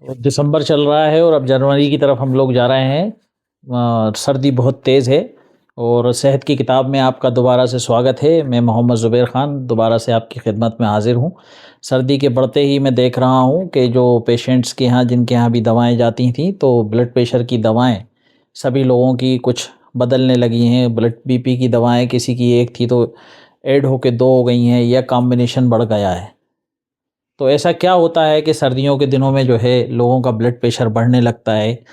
तो दिसंबर चल रहा है और अब जनवरी की तरफ हम लोग जा रहे हैं। सर्दी बहुत तेज़ है और सेहत की किताब में आपका दोबारा से स्वागत है। मैं मोहम्मद ज़ुबैर ख़ान दोबारा से आपकी खिदमत में हाज़िर हूँ। सर्दी के बढ़ते ही मैं देख रहा हूँ कि जो पेशेंट्स के यहाँ जिनके यहाँ भी दवाएँ जाती थीं, तो ब्लड प्रेशर की दवाएँ सभी लोगों की कुछ बदलने लगी हैं। ब्लड बीपी की दवाएँ किसी की एक थी तो ऐड होके 2 हो गई हैं, या कॉम्बिनेशन बढ़ गया है। तो ऐसा क्या होता है कि सर्दियों के दिनों में जो है लोगों का ब्लड प्रेशर बढ़ने लगता है,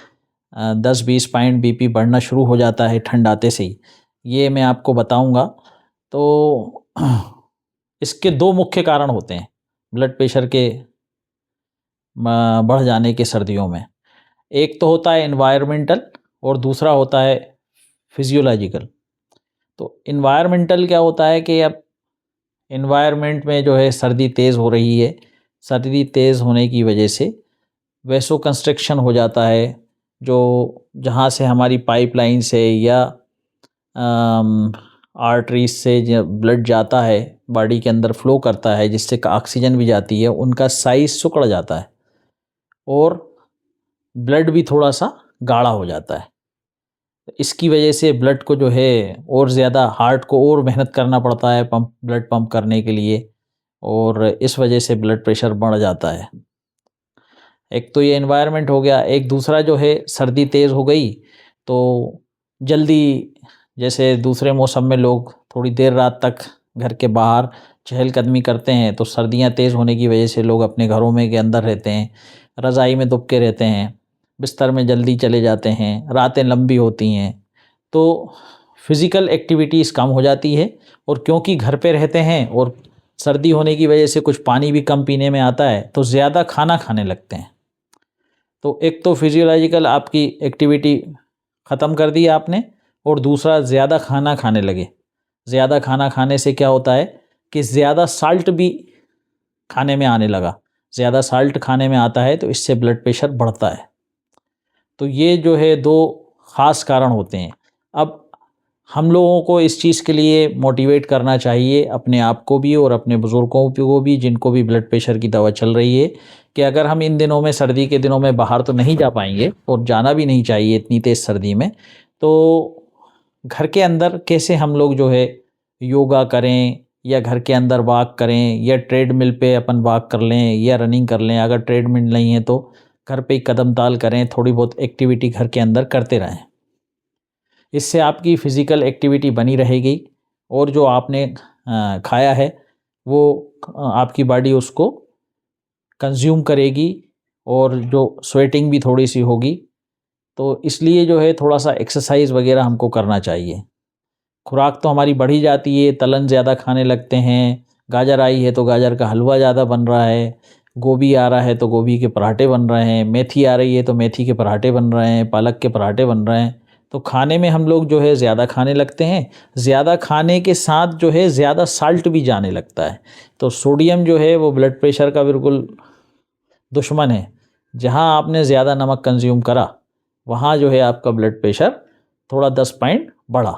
10-20 पॉइंट बीपी बढ़ना शुरू हो जाता है ठंड आते से ही। ये मैं आपको बताऊंगा। तो इसके 2 मुख्य कारण होते हैं ब्लड प्रेशर के बढ़ जाने के सर्दियों में। एक तो होता है एनवायरमेंटल और दूसरा होता है फिजियोलॉजिकल। तो एनवायरमेंटल क्या होता है कि अब एनवायरनमेंट में जो है सर्दी तेज़ हो रही है। सर्दी तेज़ होने की वजह से वैसो कंस्ट्रक्शन हो जाता है, जो जहाँ से हमारी पाइपलाइन से या आर्टरीज से ब्लड जाता है, बॉडी के अंदर फ्लो करता है, जिससे ऑक्सीजन भी जाती है, उनका साइज़ सिकुड़ जाता है और ब्लड भी थोड़ा सा गाढ़ा हो जाता है। इसकी वजह से ब्लड को जो है और ज़्यादा हार्ट को और मेहनत करना पड़ता है ब्लड पंप करने के लिए, और इस वजह से ब्लड प्रेशर बढ़ जाता है। एक तो ये एनवायरनमेंट हो गया। एक दूसरा जो है, सर्दी तेज़ हो गई तो जल्दी, जैसे दूसरे मौसम में लोग थोड़ी देर रात तक घर के बाहर चहलकदमी करते हैं, तो सर्दियाँ तेज़ होने की वजह से लोग अपने घरों में के अंदर रहते हैं, रज़ाई में दुबके रहते हैं, बिस्तर में जल्दी चले जाते हैं, रातें लंबी होती हैं, तो फिज़िकल एक्टिविटीज़ कम हो जाती है। और क्योंकि घर पे रहते हैं और सर्दी होने की वजह से कुछ पानी भी कम पीने में आता है, तो ज़्यादा खाना खाने लगते हैं। तो एक तो फिजियोलॉजिकल आपकी एक्टिविटी ख़त्म कर दी आपने, और दूसरा ज़्यादा खाना खाने लगे। ज़्यादा खाना खाने से क्या होता है कि ज़्यादा साल्ट भी खाने में आने लगा। ज़्यादा साल्ट खाने में आता है तो इससे ब्लड प्रेशर बढ़ता है। तो ये जो है 2 ख़ास कारण होते हैं। अब हम लोगों को इस चीज़ के लिए मोटिवेट करना चाहिए, अपने आप को भी और अपने बुज़ुर्गों को भी, जिनको भी ब्लड प्रेशर की दवा चल रही है, कि अगर हम इन दिनों में, सर्दी के दिनों में बाहर तो नहीं जा पाएंगे और जाना भी नहीं चाहिए इतनी तेज़ सर्दी में, तो घर के अंदर कैसे हम लोग जो है योगा करें, या घर के अंदर वॉक करें, या ट्रेडमिल पे अपन वॉक कर लें या रनिंग कर लें। अगर ट्रेडमिल नहीं है तो घर पे ही कदम ताल करें, थोड़ी बहुत एक्टिविटी घर के अंदर करते रहें। इससे आपकी फ़िज़िकल एक्टिविटी बनी रहेगी, और जो आपने खाया है वो आपकी बॉडी उसको कंज़्यूम करेगी, और जो स्वेटिंग भी थोड़ी सी होगी। तो इसलिए जो है थोड़ा सा एक्सरसाइज़ वगैरह हमको करना चाहिए। खुराक तो हमारी बढ़ी जाती है, तलन ज़्यादा खाने लगते हैं। गाजर आई है तो गाजर का हलवा ज़्यादा बन रहा है, गोभी आ रहा है तो गोभी के पराठे बन रहे हैं, मेथी आ रही है तो मेथी के पराठे बन रहे हैं, पालक के पराठे बन रहे हैं। तो खाने में हम लोग जो है ज़्यादा खाने लगते हैं। ज़्यादा खाने के साथ जो है ज़्यादा साल्ट भी जाने लगता है। तो सोडियम जो है वो ब्लड प्रेशर का बिल्कुल दुश्मन है। जहाँ आपने ज़्यादा नमक कंज्यूम करा, वहाँ जो है आपका ब्लड प्रेशर थोड़ा 10 पॉइंट बढ़ा।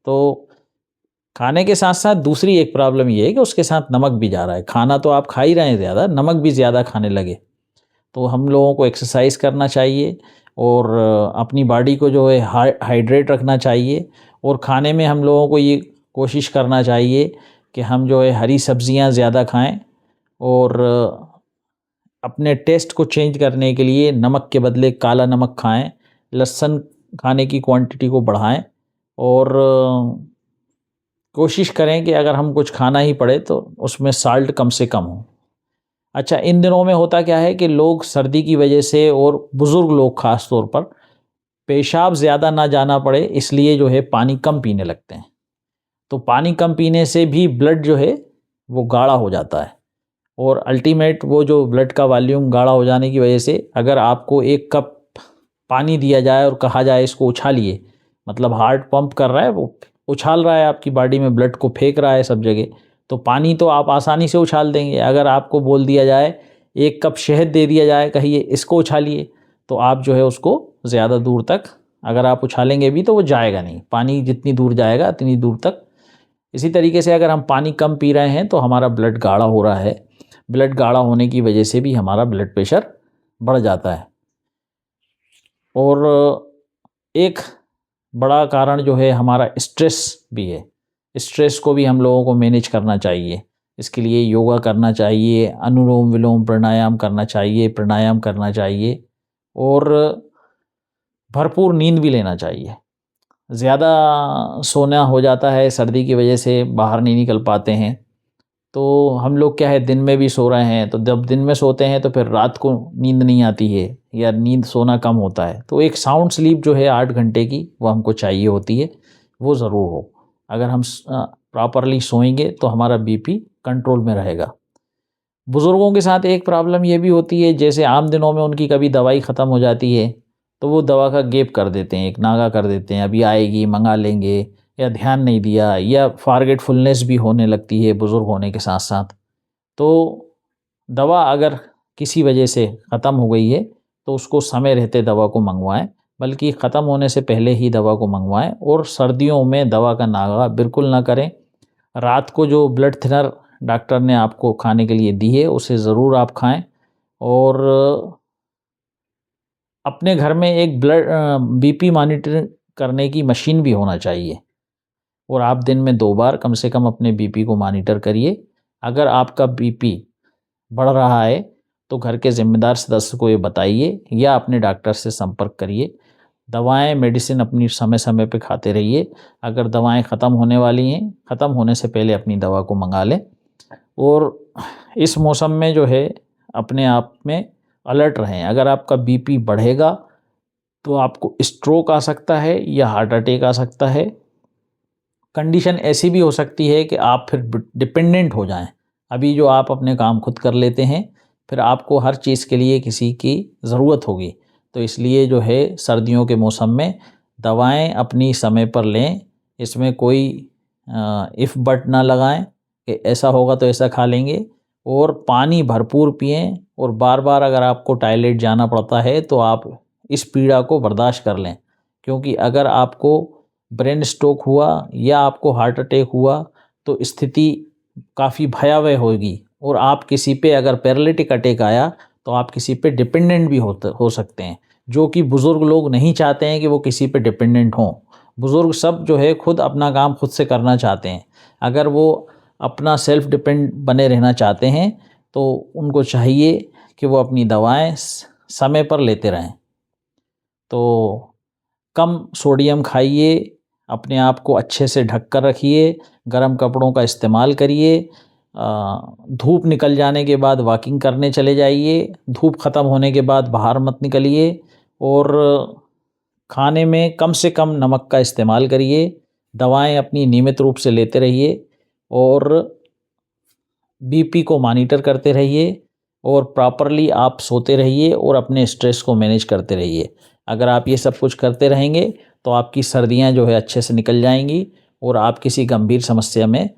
तो खाने के साथ साथ दूसरी एक प्रॉब्लम ये है कि उसके साथ नमक भी जा रहा है। खाना तो आप खा ही रहे हैं ज़्यादा, नमक भी ज़्यादा खाने लगे। तो हम लोगों को एक्सरसाइज करना चाहिए, और अपनी बॉडी को जो है हाइड्रेट रखना चाहिए। और खाने में हम लोगों को ये कोशिश करना चाहिए कि हम जो है हरी सब्जियां ज़्यादा खाएं, और अपने टेस्ट को चेंज करने के लिए नमक के बदले काला नमक खाएं, लहसुन खाने की क्वांटिटी को बढ़ाएं, और कोशिश करें कि अगर हम कुछ खाना ही पड़े तो उसमें साल्ट कम से कम हो। अच्छा, इन दिनों में होता क्या है कि लोग सर्दी की वजह से, और बुज़ुर्ग लोग ख़ास तौर पर, पेशाब ज़्यादा ना जाना पड़े इसलिए जो है पानी कम पीने लगते हैं। तो पानी कम पीने से भी ब्लड जो है वो गाढ़ा हो जाता है, और अल्टीमेट वो जो ब्लड का वॉल्यूम गाढ़ा हो जाने की वजह से, अगर आपको 1 कप पानी दिया जाए और कहा जाए इसको उछालिए, मतलब हार्ट पंप कर रहा है, वो उछाल रहा है आपकी बॉडी में, ब्लड को फेंक रहा है सब जगह, तो पानी तो आप आसानी से उछाल देंगे। अगर आपको बोल दिया जाए, 1 कप शहद दे दिया जाए, कहिए इसको उछालिए, तो आप जो है उसको ज़्यादा दूर तक, अगर आप उछालेंगे भी तो वो जाएगा नहीं। पानी जितनी दूर जाएगा उतनी दूर तक इसी तरीके से अगर हम पानी कम पी रहे हैं तो हमारा ब्लड गाढ़ा हो रहा है, ब्लड गाढ़ा होने की वजह से भी हमारा ब्लड प्रेशर बढ़ जाता है। और एक बड़ा कारण जो है हमारा स्ट्रेस भी है। स्ट्रेस को भी हम लोगों को मैनेज करना चाहिए। इसके लिए योगा करना चाहिए, अनुलोम विलोम प्राणायाम करना चाहिए, प्राणायाम करना चाहिए और भरपूर नींद भी लेना चाहिए। ज़्यादा सोना हो जाता है, सर्दी की वजह से बाहर नहीं निकल पाते हैं, तो हम लोग क्या है दिन में भी सो रहे हैं, तो जब दिन में सोते हैं तो फिर रात को नींद नहीं आती है या नींद सोना कम होता है। तो एक साउंड स्लीप जो है 8 घंटे की वो हमको चाहिए होती है, वो ज़रूर हो। अगर हम प्रॉपरली सोएंगे तो हमारा बीपी कंट्रोल में रहेगा। बुज़ुर्गों के साथ एक प्रॉब्लम ये भी होती है, जैसे आम दिनों में उनकी कभी दवाई ख़त्म हो जाती है तो वो दवा का गैप कर देते हैं, एक नागा कर देते हैं, अभी आएगी मंगा लेंगे, या ध्यान नहीं दिया, या फॉरगेटफुलनेस भी होने लगती है बुज़ुर्ग होने के साथ साथ। तो दवा अगर किसी वजह से ख़त्म हो गई है तो उसको समय रहते दवा को मंगवाएं, बल्कि ख़त्म होने से पहले ही दवा को मंगवाएं। और सर्दियों में दवा का नागा बिल्कुल ना करें। रात को जो ब्लड थिनर डॉक्टर ने आपको खाने के लिए दी है उसे ज़रूर आप खाएं। और अपने घर में एक बीपी मॉनिटर करने की मशीन भी होना चाहिए, और आप दिन में 2 बार कम से कम अपने बीपी को मॉनिटर करिए। अगर आपका बीपी बढ़ रहा है तो घर के ज़िम्मेदार सदस्य को ये बताइए या अपने डॉक्टर से संपर्क करिए। दवाएं मेडिसिन अपनी समय समय पे खाते रहिए। अगर दवाएं ख़त्म होने वाली हैं, ख़त्म होने से पहले अपनी दवा को मंगा लें। और इस मौसम में जो है अपने आप में अलर्ट रहें। अगर आपका बीपी बढ़ेगा तो आपको स्ट्रोक आ सकता है या हार्ट अटैक आ सकता है। कंडीशन ऐसी भी हो सकती है कि आप फिर डिपेंडेंट हो जाएं। अभी जो आप अपने काम खुद कर लेते हैं, फिर आपको हर चीज़ के लिए किसी की ज़रूरत होगी। तो इसलिए जो है सर्दियों के मौसम में दवाएं अपनी समय पर लें। इसमें कोई इफ़ बट ना लगाएं कि ऐसा होगा तो ऐसा खा लेंगे। और पानी भरपूर पिएं, और बार बार अगर आपको टॉयलेट जाना पड़ता है तो आप इस पीड़ा को बर्दाश्त कर लें, क्योंकि अगर आपको ब्रेन स्ट्रोक हुआ या आपको हार्ट अटैक हुआ तो स्थिति काफ़ी भयावह होगी। और आप किसी पे अगर पैरालिटिक अटैक आया तो आप किसी पे डिपेंडेंट भी हो सकते हैं, जो कि बुज़ुर्ग लोग नहीं चाहते हैं कि वो किसी पे डिपेंडेंट हों। बुज़ुर्ग सब जो है खुद अपना काम खुद से करना चाहते हैं। अगर वो अपना सेल्फ डिपेंड बने रहना चाहते हैं तो उनको चाहिए कि वो अपनी दवाएं समय पर लेते रहें। तो कम सोडियम खाइए, अपने आप को अच्छे से ढक कर रखिए, गर्म कपड़ों का इस्तेमाल करिए। धूप निकल जाने के बाद वॉकिंग करने चले जाइए। धूप ख़त्म होने के बाद बाहर मत निकलिए। और खाने में कम से कम नमक का इस्तेमाल करिए। दवाएं अपनी नियमित रूप से लेते रहिए और बीपी को मॉनिटर करते रहिए। और प्रॉपरली आप सोते रहिए और अपने स्ट्रेस को मैनेज करते रहिए। अगर आप ये सब कुछ करते रहेंगे तो आपकी सर्दियां जो है अच्छे से निकल जाएंगी और आप किसी गंभीर समस्या में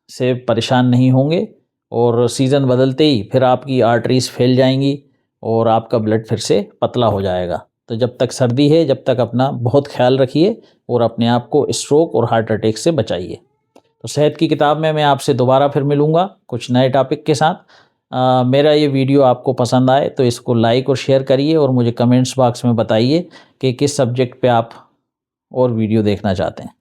से परेशान नहीं होंगे। और सीज़न बदलते ही फिर आपकी आर्टरीज फैल जाएंगी और आपका ब्लड फिर से पतला हो जाएगा। तो जब तक सर्दी है जब तक अपना बहुत ख्याल रखिए और अपने आप को स्ट्रोक और हार्ट अटैक से बचाइए। तो सेहत की किताब में मैं आपसे दोबारा फिर मिलूँगा कुछ नए टॉपिक के साथ। मेरा ये वीडियो आपको पसंद आए तो इसको लाइक और शेयर करिए और मुझे कमेंट्स बॉक्स में बताइए कि किस सब्जेक्ट पे आप और वीडियो देखना चाहते हैं।